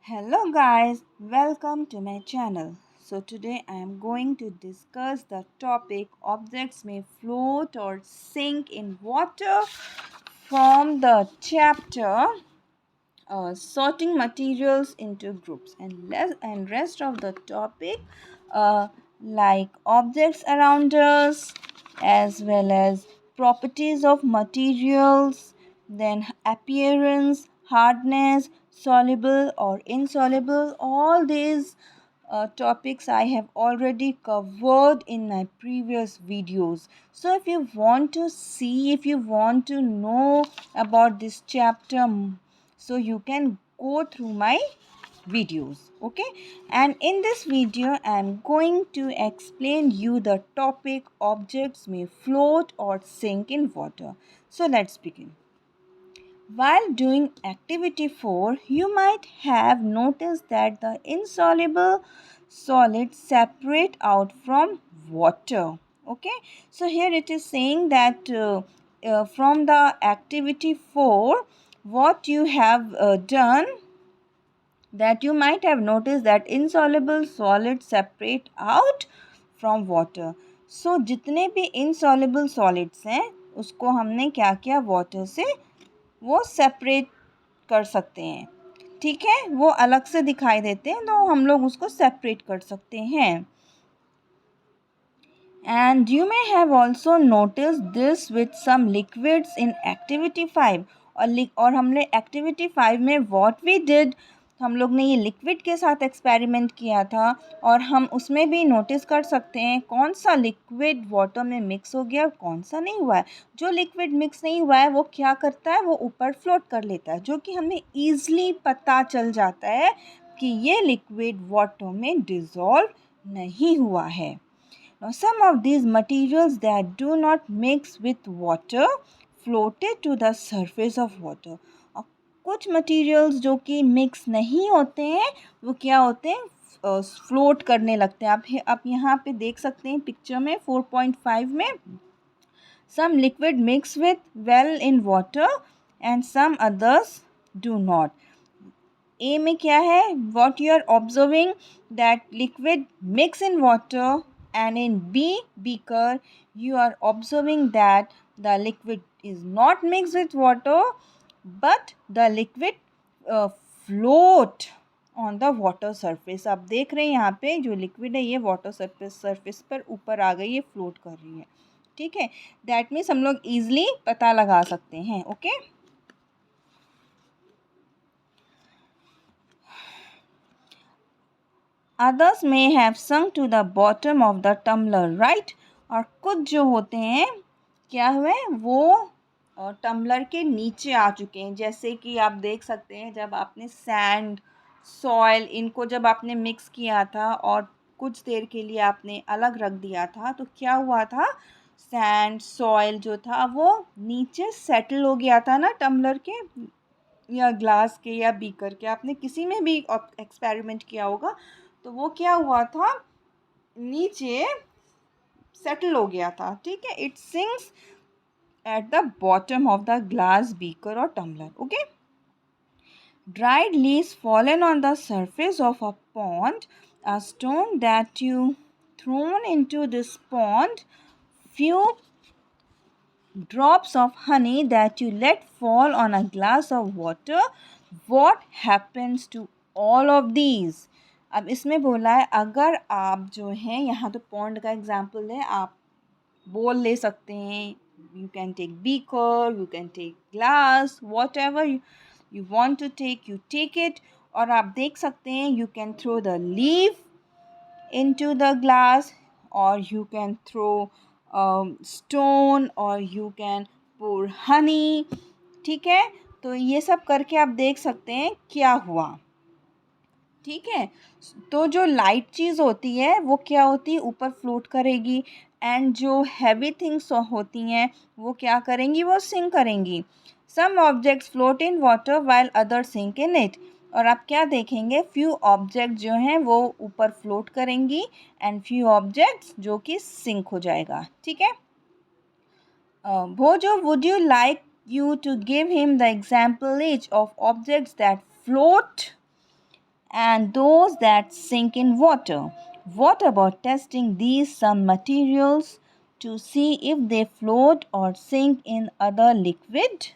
Hello guys, welcome to my channel. So today I am going to discuss the topic objects may float or sink in water from the chapter sorting materials into groups and rest of the topic uh, like objects around us as well as properties of materials, then appearance, hardness, soluble or insoluble. All these topics I have already covered in my previous videos. So if you want to see, if you want to know about this chapter, so you can go through my videos, okay? And in this video I am going to explain you the topic objects may float or sink in water. So let's begin. While doing activity 4, you might have noticed that the insoluble solids separate out from water. Okay, so here it is saying that from the activity 4, what you have done, that you might have noticed that insoluble solids separate out from water. So जितने भी insoluble solids हैं उसको हमने क्या किया, water से वो separate कर सकते हैं. ठीक है, वो अलग से दिखाई देते हैं तो हम लोग उसको सेपरेट कर सकते हैं. And you may have also noticed this with some liquids in activity 5. और हमने एक्टिविटी 5 में what we did, हम लोग ने ये लिक्विड के साथ एक्सपेरिमेंट किया था और हम उसमें भी नोटिस कर सकते हैं कौन सा लिक्विड वाटर में मिक्स हो गया और कौन सा नहीं हुआ है. जो लिक्विड मिक्स नहीं हुआ है वो क्या करता है, वो ऊपर फ्लोट कर लेता है, जो कि हमें ईज़िली पता चल जाता है कि ये लिक्विड वाटर में डिज़ोल्व नहीं हुआ है. Now, some of these materials that do not mix with water floated to the surface of water. और कुछ materials जो कि mix नहीं होते हैं वो क्या होते हैं, फ्लोट करने लगते हैं. आप यहाँ पे देख सकते हैं पिक्चर में 4.5 में, some liquid mix with well in water and some others do not. A में क्या है, what you are observing that liquid mix in water, and in B beaker you are observing that the liquid is not mixed with water but the liquid uh, float on the water surface. आप देख रहे हैं यहाँ पे जो liquid है ये water surface पर ऊपर आ गई है, फ्लोट कर रही है. ठीक है, दैट मीन्स हम लोग ईजिली पता लगा सकते हैं. Okay, others may have sunk to the bottom of the tumbler, right? और कुछ जो होते हैं क्या हुए, वो टम्बलर के नीचे आ चुके हैं. जैसे कि आप देख सकते हैं जब आपने सैंड, सॉइल, इनको जब आपने मिक्स किया था और कुछ देर के लिए आपने अलग रख दिया था तो क्या हुआ था, सैंड सॉइल जो था वो नीचे सेटल हो गया था ना टम्बलर के या ग्लास के या बीकर के. आपने किसी में भी एक्सपेरिमेंट किया होगा तो वो क्या हुआ था, नीचे सेटल हो गया था. ठीक है, it sinks at the bottom of the glass beaker और tumbler. Okay, dried leaves fallen on the surface of a pond, a stone that you thrown into this pond, few drops of honey that you let fall on a glass of water, what happens to all of these? अब इसमें बोला है अगर आप जो हैं, यहाँ तो पॉन्ड का एग्जाम्पल है, आप बोल ले सकते हैं, you can take beaker, you can take glass, whatever you want to take you take it. और आप देख सकते हैं you can throw the leave into the glass or you can throw stone or you can pour honey. ठीक है, तो ये सब करके आप देख सकते हैं क्या हुआ. ठीक है, तो जो लाइट चीज़ होती है वो क्या होती है, ऊपर फ्लोट करेगी, एंड जो हैवी थिंग्स होती हैं वो क्या करेंगी, वो सिंक करेंगी. Some objects float in water while other sink in it. और आप क्या देखेंगे, फ्यू ऑब्जेक्ट जो हैं वो ऊपर फ्लोट करेंगी एंड फ्यू ऑब्जेक्ट्स जो कि सिंक हो जाएगा. ठीक है, Bhojo would you like you to give him the example each of objects that float and those that sink in water. What about testing these some materials to see if they float or sink in other liquid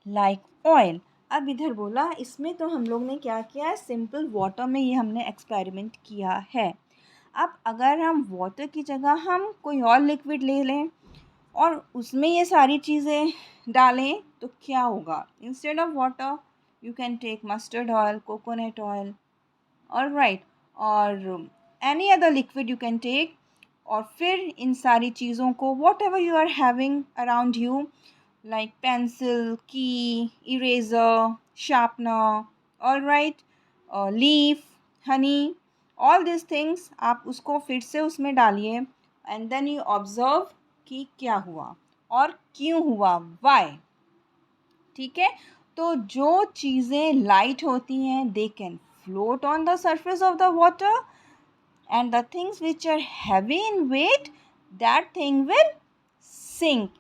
like oil? अब इधर बोला इसमें तो हम लोग ने क्या किया है, सिंपल वाटर में ये हमने एक्सपेरिमेंट किया है. अब अगर हम वाटर की जगह हम कोई और लिक्विड ले लें और उसमें ये सारी चीज़ें डालें तो क्या होगा? Instead of water you can take mustard oil, coconut oil, alright, और any other liquid you can take. और फिर इन सारी चीज़ों को whatever you are having around you like pencil, key, eraser, sharpener, all right, leaf, honey, all these things आप उसको फिर से उसमें डालिए and then you observe कि क्या हुआ और क्यों हुआ, why. ठीक है, तो जो चीज़ें लाइट होती हैं they can float on the surface of the water, and the things which are heavy in weight, that thing will sink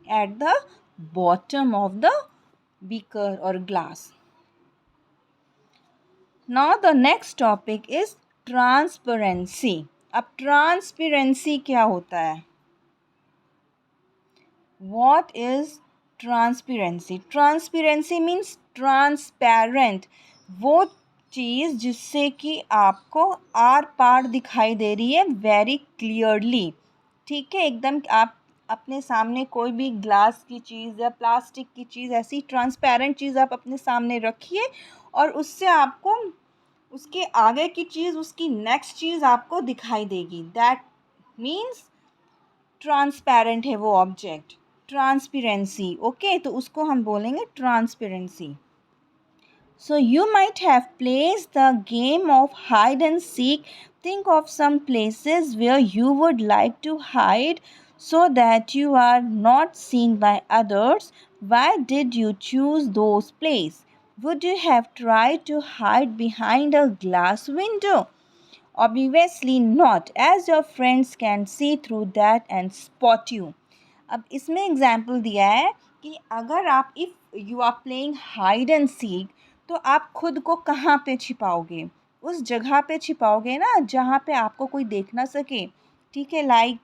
at the bottom of the beaker or glass. Now the next topic is transparency. अब transparency क्या होता है? What is transparency? Transparency means transparent. वो चीज़ जिससे कि आपको are पार दिखाई दे रही है वेरी क्लियरली. ठीक है, एकदम आप अपने सामने कोई भी ग्लास की चीज़ या प्लास्टिक की चीज़, ऐसी ट्रांसपेरेंट चीज़ आप अपने सामने रखिए और उससे आपको उसके आगे की चीज़, उसकी नेक्स्ट चीज़ आपको दिखाई देगी. दैट मीन्स ट्रांसपेरेंट है वो ऑब्जेक्ट. ट्रांसपेरेंसी, ओके, तो उसको हम बोलेंगे transparency. So you might have placed the game of hide and seek. Think of some places where you would like to hide so that you are not seen by others. Why did you choose those places? Would you have tried to hide behind a glass window? Obviously not, as your friends can see through that and spot you. अब इसमें example दिया है कि अगर आप if you are playing hide and seek तो आप खुद को कहाँ पे छिपाओगे? उस जगह पे छिपाओगे ना जहाँ पे आपको कोई देख ना सके. ठीक है, लाइक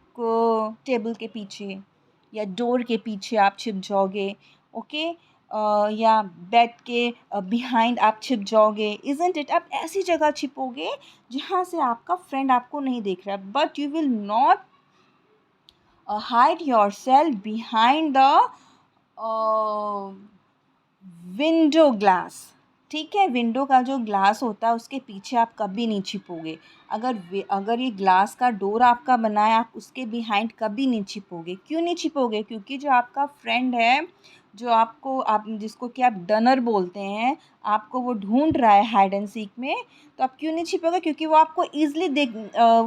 टेबल के पीछे या डोर के पीछे आप छिप जाओगे. ओके, या बेड के बिहाइंड आप छिप जाओगे. Isn't it? आप ऐसी जगह छिपोगे जहाँ से आपका फ्रेंड आपको नहीं देख रहा है. But you will not hide yourself behind the window glass. ठीक है, विंडो का जो ग्लास होता है उसके पीछे आप कभी नहीं छिपोगे. अगर ये ग्लास का डोर आपका बना है आप उसके बिहाइंड कभी नहीं छिपोगे. क्यों नहीं छिपोगे? क्योंकि जो आपका फ्रेंड है, जो आपको आप जिसको कि आप डनर बोलते हैं, आपको वो ढूंढ रहा है हाइड एंड सीक में, तो आप क्यों नहीं छिपोगे? क्योंकि वो आपको ईजिली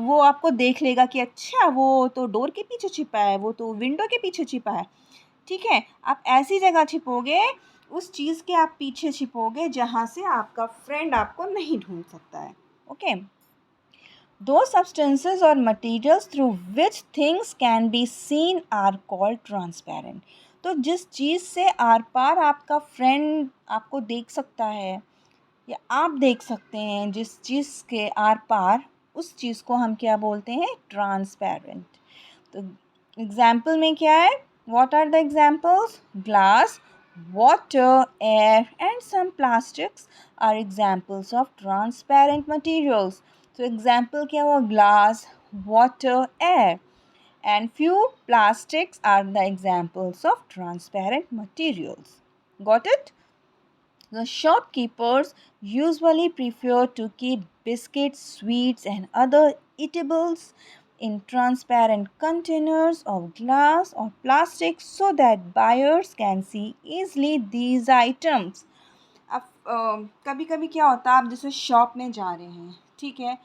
वो आपको देख लेगा कि अच्छा वो तो डोर के पीछे छिपा है, वो तो विंडो के पीछे छिपा है. ठीक है, आप ऐसी जगह छिपोगे, उस चीज़ के आप पीछे छिपोगे जहाँ से आपका फ्रेंड आपको नहीं ढूंढ सकता है. Okay, those substances or materials through which things can be seen are called transparent. तो जिस चीज़ से आर पार आपका फ्रेंड आपको देख सकता है या आप देख सकते हैं, जिस चीज़ के आर पार, उस चीज़ को हम क्या बोलते हैं? ट्रांसपेरेंट. तो एग्जाम्पल में क्या है? What are the examples? Glass, water, air, and some plastics are examples of transparent materials. So example क्या हुआ? Glass, water, air, and few plastics are the examples of transparent materials. Got it? The shopkeepers usually prefer to keep biscuits, sweets, and other eatables in transparent containers of glass or plastic so that buyers can see easily these items. अब कभी कभी क्या होता है, आप जैसे shop में जा रहे हैं, ठीक है,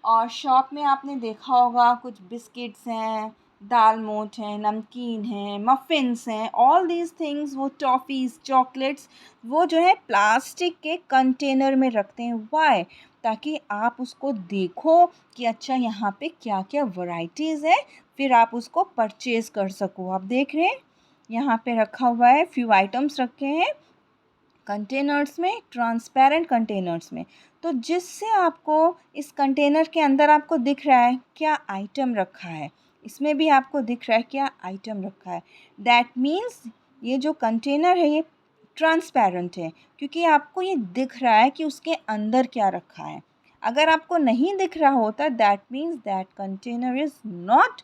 और शॉप में आपने देखा होगा कुछ बिस्किट्स हैं, दाल मोठ हैं, नमकीन हैं, मफ़िन्स हैं, ऑल दीज थिंग्स, वो टॉफ़ीज़, चॉकलेट्स, वो जो है प्लास्टिक के कंटेनर में रखते हैं. वाई? ताकि आप उसको देखो कि अच्छा यहाँ पे क्या क्या वैरायटीज़ है, फिर आप उसको परचेज़ कर सको. आप देख रहे हैं यहाँ पे रखा हुआ है, फ्यू आइटम्स रखे हैं कंटेनर्स में, ट्रांसपेरेंट कंटेनर्स में। तो जिससे आपको इस कंटेनर के अंदर आपको दिख रहा है क्या आइटम रखा है, इसमें भी आपको दिख रहा है क्या आइटम रखा है। दैट मीन्स ये जो कंटेनर है ये ट्रांसपेरेंट है, क्योंकि आपको ये दिख रहा है कि उसके अंदर क्या रखा है। अगर आपको नहीं दिख रहा होता that means that container is not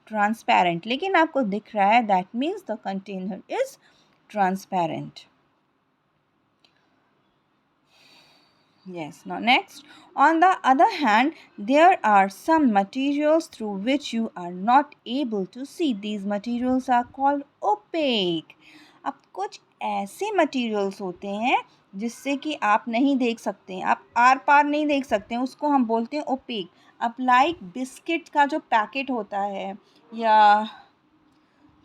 transparent, लेकिन आपको दिख रहा है that means the container is transparent. Yes, now next, on the other hand, there are some materials through which you are not able to see. These materials are called opaque. अब कुछ ऐसे materials होते हैं जिससे कि आप नहीं देख सकते हैं, आप आर पार नहीं देख सकते हैं, उसको हम बोलते हैं opaque. अब लाइक बिस्किट का जो पैकेट होता है या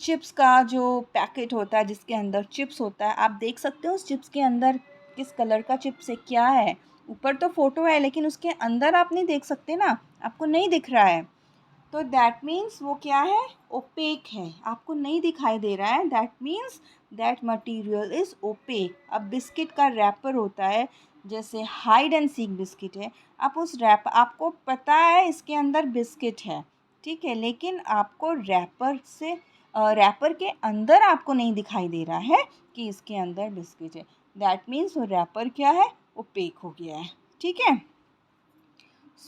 चिप्स का जो पैकेट होता है जिसके अंदर चिप्स होता है, आप देख सकते हो उस चिप्स के अंदर किस कलर का चिप्स है, क्या है। ऊपर तो फ़ोटो है लेकिन उसके अंदर आप नहीं देख सकते ना, आपको नहीं दिख रहा है। तो दैट मीन्स वो क्या है, ओपेक है, आपको नहीं दिखाई दे रहा है। That means that material is opaque. अब बिस्किट का रैपर होता है, जैसे हाइड एंड सीक बिस्किट है, आप उस रैप आपको पता है इसके अंदर बिस्किट है, ठीक है, लेकिन आपको रैपर के अंदर आपको नहीं दिखाई दे रहा है कि इसके अंदर बिस्किट है। दैट मीन्स वो रैपर क्या है, ओपेक हो गया है, ठीक है।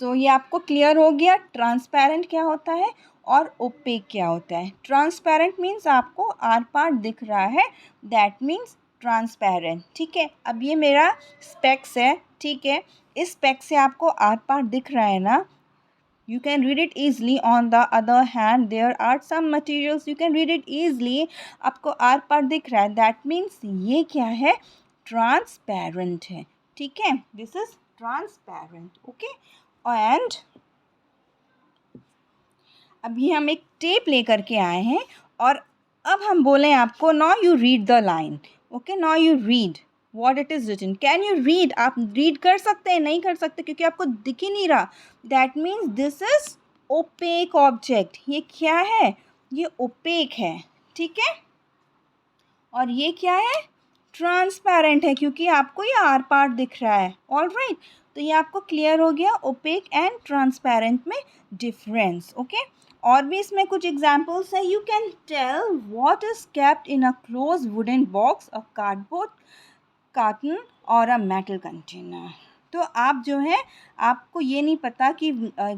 सो ये आपको क्लियर हो गया ट्रांसपेरेंट क्या होता है और ओपेक क्या होता है। ट्रांसपेरेंट मीन्स आपको आर पार दिख रहा है, दैट मीन्स ट्रांसपेरेंट, ठीक है। अब ये मेरा स्पेक्स है, ठीक है, इस स्पेक्स से आपको आर पार दिख रहा है ना, you can read it easily. On the other hand there are some materials you can read it easily. आपको आर पार दिख रहा है, that means ये क्या है, ट्रांसपेरेंट है, ठीक है, this is transparent, okay. And अभी हम एक टेप लेकर के आए हैं और अब हम बोलें आपको now you read the line, okay, now you read what it is written. Can you read? आप रीड कर सकते हैं, नहीं कर सकते क्योंकि आपको दिख ही नहीं रहा। That means this is opaque object. ये क्या है, ये opaque है, ठीक है, और ये क्या है, ट्रांसपेरेंट है, क्योंकि आपको ये आर पार दिख रहा है। ऑल राइट, तो ये आपको क्लियर हो गया ओपेक एंड ट्रांसपेरेंट में डिफरेंस, ओके। और भी इसमें कुछ एग्जांपल्स है। You can tell what is kept in a close wooden box, a cardboard carton और अ मेटल कंटेनर। तो आप जो है आपको ये नहीं पता कि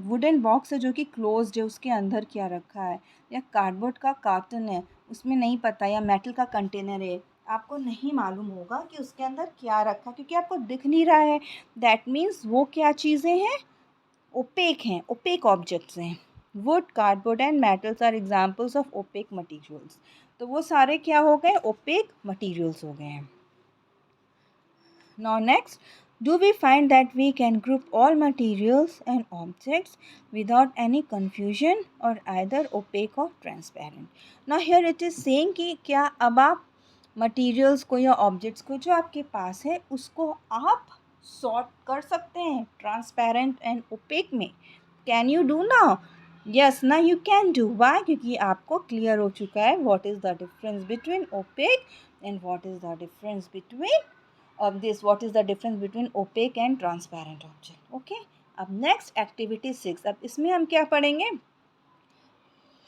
वुडन बॉक्स है जो कि क्लोज्ड है उसके अंदर क्या रखा है, या कार्डबोर्ड का कार्टन है उसमें नहीं पता, या मेटल का कंटेनर है आपको नहीं मालूम होगा कि उसके अंदर क्या रखा क्योंकि आपको दिख नहीं रहा है। दैट मीन्स वो क्या चीज़ें हैं, ओपेक हैं, ओपेक ऑब्जेक्ट्स हैं। Wood, cardboard and metals are examples of opaque materials. तो वो सारे क्या हो गए, ओपेक मटीरियल्स हो गए हैं। Now next, do we find that we can group all materials and objects without any confusion or either opaque or transparent? Now here it is saying कि क्या अब आप materials को या objects को जो आपके पास है उसको आप sort कर सकते हैं transparent and opaque में? Can you do now? Yes, now you can do. Why? क्योंकि आपको clear हो चुका है what is the difference between opaque and what is the difference between of this, what is the difference between opaque and transparent object, okay। अब next activity 6, अब इसमें हम क्या पढ़ेंगे,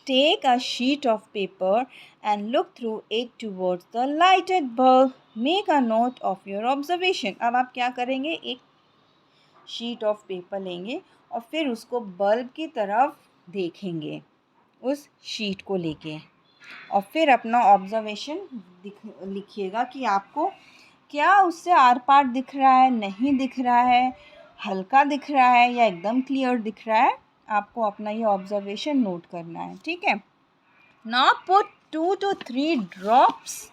take a sheet of paper and look through it towards the lighted bulb, make a note of your observation। अब आप क्या करेंगे, एक शीट ऑफ पेपर लेंगे और फिर उसको बल्ब की तरफ देखेंगे उस शीट को लेके, और फिर अपना ऑब्जर्वेशन लिखिएगा कि आपको क्या उससे आर पार दिख रहा है, नहीं दिख रहा है, हल्का दिख रहा है या एकदम क्लियर दिख रहा है। आपको अपना ये ऑब्जर्वेशन नोट करना है, ठीक है। Now put 2 to 3 drops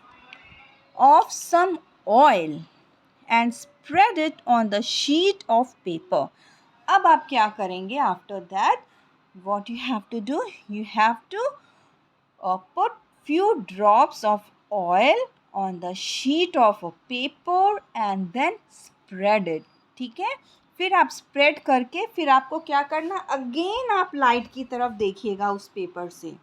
of some oil and spread it on the sheet of paper. अब आप क्या करेंगे, after that what you have to do, you have to put few drops of oil on the sheet of a paper and then spread it, ठीक है। फिर आप spread करके फिर आपको क्या करना, अगेन आप लाइट की तरफ देखिएगा उस पेपर से।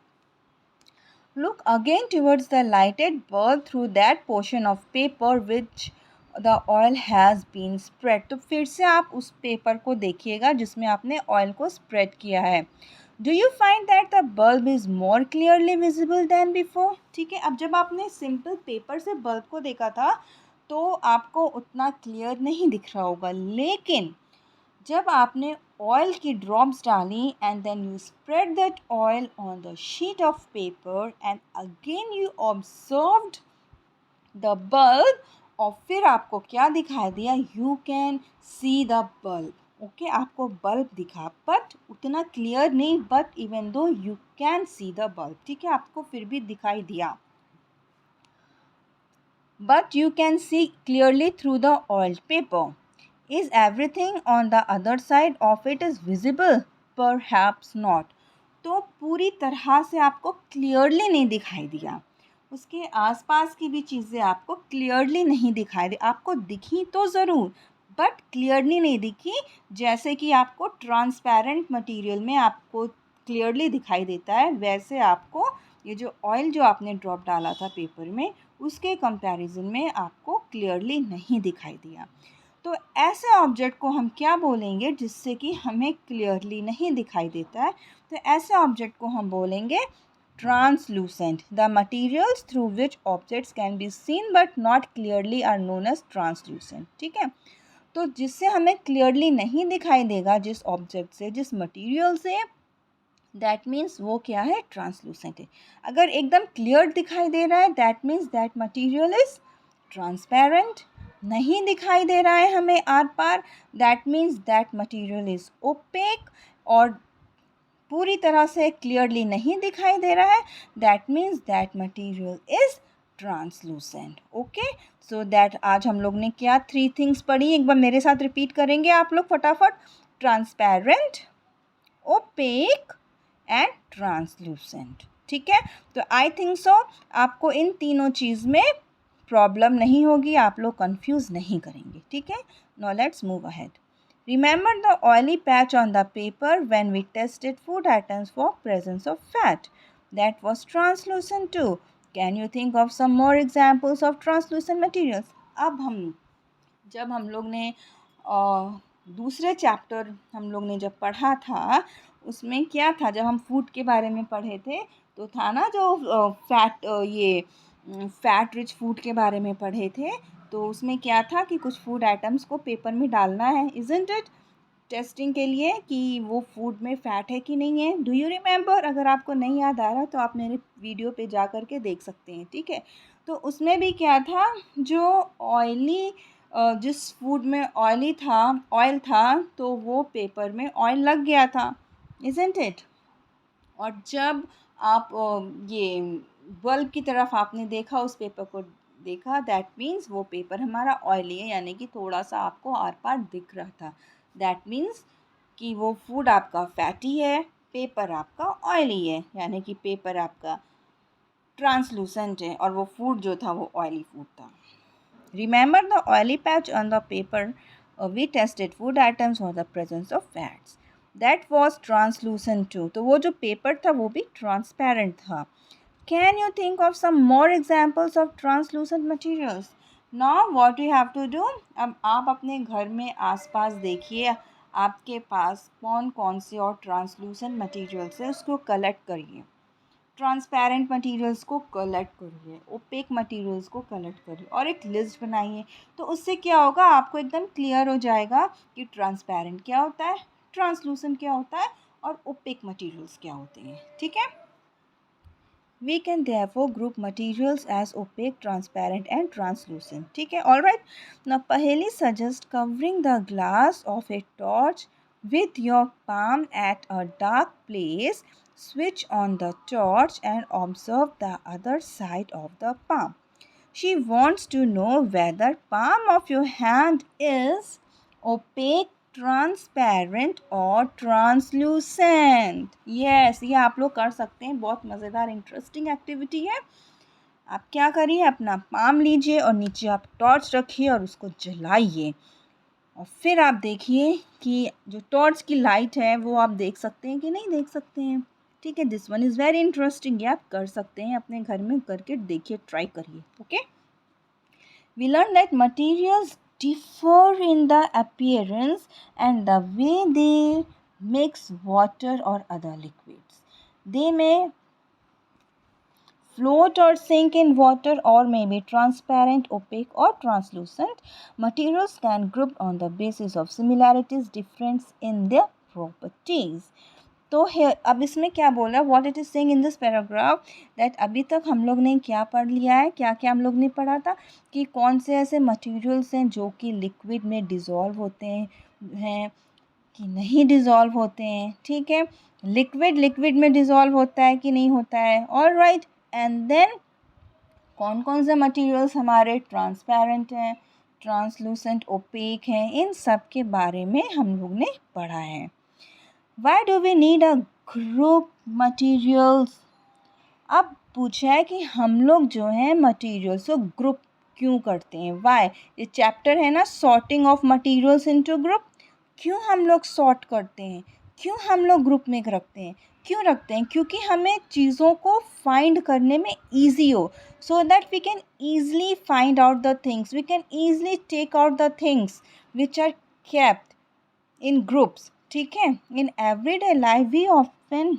Look again towards the lighted bulb through that portion of paper which the oil has been spread. तो फिर से आप उस पेपर को देखिएगा जिसमें आपने ऑयल को स्प्रेड किया है। Do you find that the bulb is more clearly visible then before. ठीक है, अब जब आपने सिंपल पेपर से बल्ब को देखा था तो आपको उतना क्लियर नहीं दिख रहा होगा, लेकिन जब आपने ऑयल की ड्रॉप्स डाली and then you spread that oil on the sheet of paper and again you observed the bulb, और फिर आपको क्या दिखाई दिया, you can see the bulb. Okay, आपको बल्ब दिखा बट उतना क्लियर नहीं, but even though you can see the bulb. ठीक है, आपको फिर भी दिखाई दिया, but you can see clearly through the oiled paper. Is everything on the other side of it is visible? Perhaps not. तो पूरी तरह से आपको क्लियरली नहीं दिखाई दिया, उसके आसपास की भी चीज़ें आपको क्लियरली नहीं दिखाई दी। आपको दिखी तो ज़रूर बट क्लियरली नहीं दिखी, जैसे कि आपको ट्रांसपेरेंट मटेरियल में आपको क्लियरली दिखाई देता है, वैसे आपको ये जो ऑयल जो आपने ड्रॉप डाला था पेपर में उसके कंपैरिजन में आपको क्लियरली नहीं दिखाई दिया। तो ऐसे ऑब्जेक्ट को हम क्या बोलेंगे जिससे कि हमें क्लियरली नहीं दिखाई देता है, तो ऐसे ऑब्जेक्ट को हम बोलेंगे translucent. The materials through which objects can be seen but not clearly are known as translucent. ठीक है, तो जिससे हमें क्लियरली नहीं दिखाई देगा, जिस ऑब्जेक्ट से, जिस मटीरियल से, दैट मीन्स वो क्या है, ट्रांसलूसेंट है। अगर एकदम क्लियर दिखाई दे रहा है that means that material is transparent. नहीं दिखाई दे रहा है हमें आर पार, that means that material is opaque. और पूरी तरह से क्लियरली नहीं दिखाई दे रहा है, that means that material is translucent. Okay, so that आज हम लोग ने क्या 3 थिंग्स पढ़ी, एक बार मेरे साथ रिपीट करेंगे आप लोग फटाफट। Transparent, opaque and translucent. ठीक है, तो आई थिंक सो आपको इन तीनों चीज़ में प्रॉब्लम नहीं होगी, आप लोग कंफ्यूज नहीं करेंगे। ठीक है, now let's move ahead. Remember the oily patch on the paper when we tested food items for presence of fat. That was translucent too. Can you think of some more examples of translucent materials? अब जब हम लोग ने दूसरे chapter हम लोग ने जब पढ़ा था उसमें क्या था, जब हम फूड के बारे में पढ़े थे तो था ना जो फैट रिच फूड के बारे में पढ़े थे, तो उसमें क्या था कि कुछ फूड आइटम्स को पेपर में डालना है, इज़न्ट इट, टेस्टिंग के लिए कि वो फूड में फ़ैट है कि नहीं है। Do you remember? अगर आपको नहीं याद आ रहा तो आप मेरे वीडियो पे जा कर के देख सकते हैं। ठीक है, तो उसमें भी क्या था, जो ऑयली जिस फूड में ऑयल था तो वो पेपर में ऑयल लग गया था, इज़न्ट इट। और जब आप ये बल्ब की तरफ आपने देखा, उस पेपर को देखा, दैट मीन्स वो पेपर हमारा ऑयली है, यानी कि थोड़ा सा आपको आर पार दिख रहा था, दैट मीन्स कि वो फूड आपका फैटी है, पेपर आपका ऑयली है, यानी कि पेपर आपका ट्रांसलूसेंट है और वो फूड जो था वो ऑयली फूड था। Remember the oily patch on the paper? We tested food items for the presence of fats. That was translucent too. तो वो जो पेपर था वो भी ट्रांसपेरेंट था। Can you think of some more examples of translucent materials? Now what you have to do? अब आप अपने घर में आसपास देखिए आपके पास कौन कौन से और ट्रांसलूसेंट मटीरियल्स है, उसको कलेक्ट करिए। ट्रांसपेरेंट मटीरियल्स को कलेक्ट करिए, ओपेक मटीरियल्स को कलेक्ट करिए और एक लिस्ट बनाइए। तो उससे क्या होगा, आपको एकदम क्लियर हो जाएगा कि ट्रांसपेरेंट क्या होता है, ट्रांसलूसेंट क्या होता है और ओपेक मटीरियल्स क्या होते हैं। ठीक है, we can therefore group materials as opaque, transparent and translucent. ठीक है, all right. Now पहेली suggest covering the glass of a torch with your palm at a dark place. Switch on the torch and observe the other side of the palm. She wants to know whether palm of your hand is opaque, transparent और translucent. Yes, ये आप लोग कर सकते हैं, बहुत मज़ेदार interesting activity है। आप क्या करिए, अपना पाम लीजिए और नीचे आप टॉर्च रखिए और उसको जलाइए और फिर आप देखिए कि जो टॉर्च की लाइट है वो आप देख सकते हैं कि नहीं देख सकते हैं। ठीक है, this one is very interesting, ये आप कर सकते हैं, अपने घर में करके देखिए, ट्राई करिए। Okay, We learned that materials differ in the appearance and the way they mix water or other liquids. They may float or sink in water or may be transparent, opaque or translucent. Materials can group on the basis of similarities, difference in their properties. तो अब इसमें क्या बोल रहा है, what it is saying in this paragraph, that अभी तक हम लोग ने क्या पढ़ लिया है, क्या क्या हम लोग ने पढ़ा था कि कौन से ऐसे मटेरियल्स हैं जो कि लिक्विड में डिज़ोल्व होते हैं कि नहीं डिज़ोल्व होते हैं. ठीक है, लिक्विड लिक्विड में डिज़ोल्व होता है कि नहीं होता है. ऑल राइट, एंड देन कौन कौन से मटेरियल्स हमारे ट्रांसपेरेंट हैं, ट्रांसलूसेंट, ओपेक हैं, इन सब के बारे में हम लोग ने पढ़ा है. Why do we need a group materials. अब पूछा है कि हम लोग जो है मटीरियल्स को ग्रुप क्यों करते हैं. वाई, ये चैप्टर है ना sorting of materials into group. क्यों हम लोग सॉर्ट करते हैं, क्यों हम लोग ग्रुप में रखते हैं, क्यों रखते हैं, क्योंकि हमें चीज़ों को फाइंड करने में ईजी हो, so that we can easily find out the things, we can easily take out the things which are kept in groups. ठीक है, in everyday life we often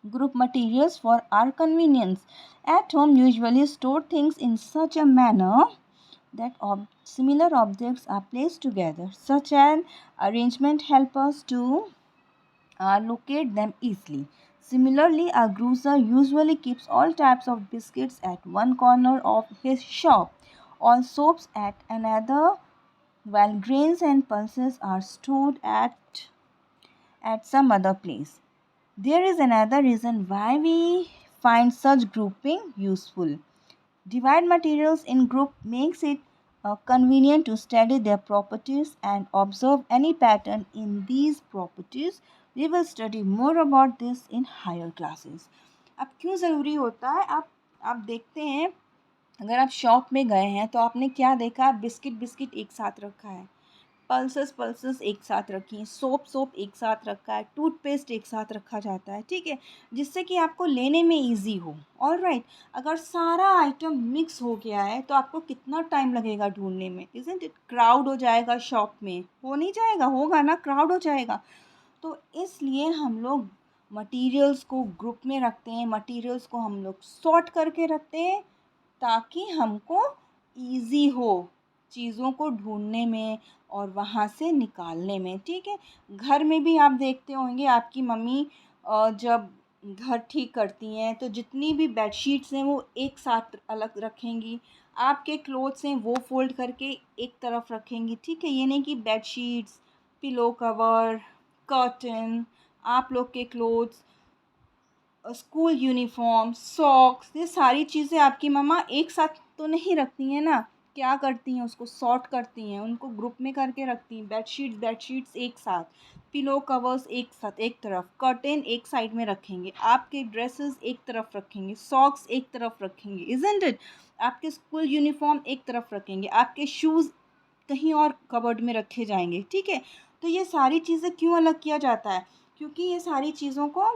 group materials for our convenience. At home, usually store things in such a manner that similar objects are placed together. Such an arrangement helps us to locate them easily. Similarly, a grocer usually keeps all types of biscuits at one corner of his shop, all soaps at another, while grains and pulses are stored at some other place. There is another reason why we find such grouping useful. Divide materials in group makes it convenient to study their properties and observe any pattern in these properties. We will study more about this in higher classes. अब क्यों ज़रूरी होता है, आप देखते हैं, अगर आप शॉप में गए हैं तो आपने क्या देखा, बिस्किट बिस्किट एक साथ रखा है, पल्सेस पल्सेस एक साथ रखी हैं, सोप सोप एक साथ रखा है, टूथपेस्ट एक साथ रखा जाता है. ठीक है, जिससे कि आपको लेने में इजी हो. ऑल राइट, अगर सारा आइटम मिक्स हो गया है तो आपको कितना टाइम लगेगा ढूंढने में. इज़न्ट इट, क्राउड हो जाएगा शॉप में, हो नहीं जाएगा, होगा ना, क्राउड हो जाएगा. तो इसलिए हम लोग मटेरियल्स को ग्रुप में रखते हैं, मटेरियल्स को हम लोग सॉर्ट करके रखते हैं ताकि हमको ईजी हो चीज़ों को ढूंढने में और वहाँ से निकालने में. ठीक है, घर में भी आप देखते होंगे आपकी मम्मी जब घर ठीक करती हैं तो जितनी भी बेडशीट्स हैं वो एक साथ अलग रखेंगी, आपके क्लोथ्स हैं वो फोल्ड करके एक तरफ रखेंगी. ठीक है, ये नहीं कि बेडशीट्स, पिलो कवर, कर्टन, आप लोग के क्लोथ्स, स्कूल यूनिफॉर्म, सॉक्स, ये सारी चीज़ें आपकी मम्मा एक साथ तो नहीं रखती हैं ना. क्या करती हैं, उसको सॉर्ट करती हैं, उनको ग्रुप में करके रखती हैं. बेडशीट्स एक साथ, पिलो कवर्स एक साथ एक तरफ, कर्टेन एक साइड में रखेंगे, आपके ड्रेसेस एक तरफ रखेंगे, सॉक्स एक तरफ रखेंगे. इज़न्ट इट, आपके स्कूल यूनिफॉर्म एक तरफ रखेंगे, आपके शूज़ कहीं और कबर्ड में रखे जाएंगे. ठीक है, तो ये सारी चीज़ें क्यों अलग किया जाता है, क्योंकि ये सारी चीज़ों को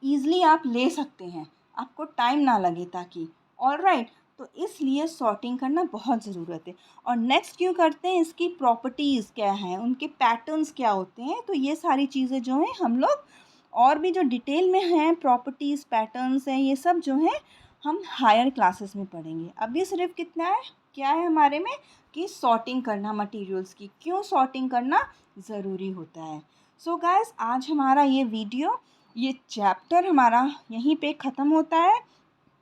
ईज़िली आप ले सकते हैं, आपको टाइम ना लगे ताकि. ऑल राइट, तो इसलिए सॉर्टिंग करना बहुत ज़रूरत है. और नेक्स्ट क्यों करते हैं, इसकी प्रॉपर्टीज़ क्या हैं, उनके पैटर्न्स क्या होते हैं. तो ये सारी चीज़ें जो हैं हम लोग और भी जो डिटेल में हैं, प्रॉपर्टीज़, पैटर्न्स हैं, ये सब जो हैं हम हायर क्लासेस में पढ़ेंगे. अभी सिर्फ कितना है, क्या है हमारे में, कि सॉर्टिंग करना मटेरियल्स की, क्यों सॉर्टिंग करना ज़रूरी होता है. सो गाइस, आज हमारा ये चैप्टर हमारा यहीं पे ख़त्म होता है.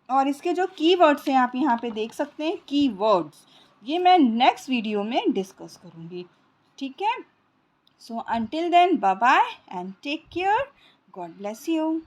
और इसके जो कीवर्ड्स हैं आप यहाँ पे देख सकते हैं, कीवर्ड्स, ये मैं नेक्स्ट वीडियो में डिस्कस करूँगी. ठीक है, so until then, bye bye and take care. God bless you.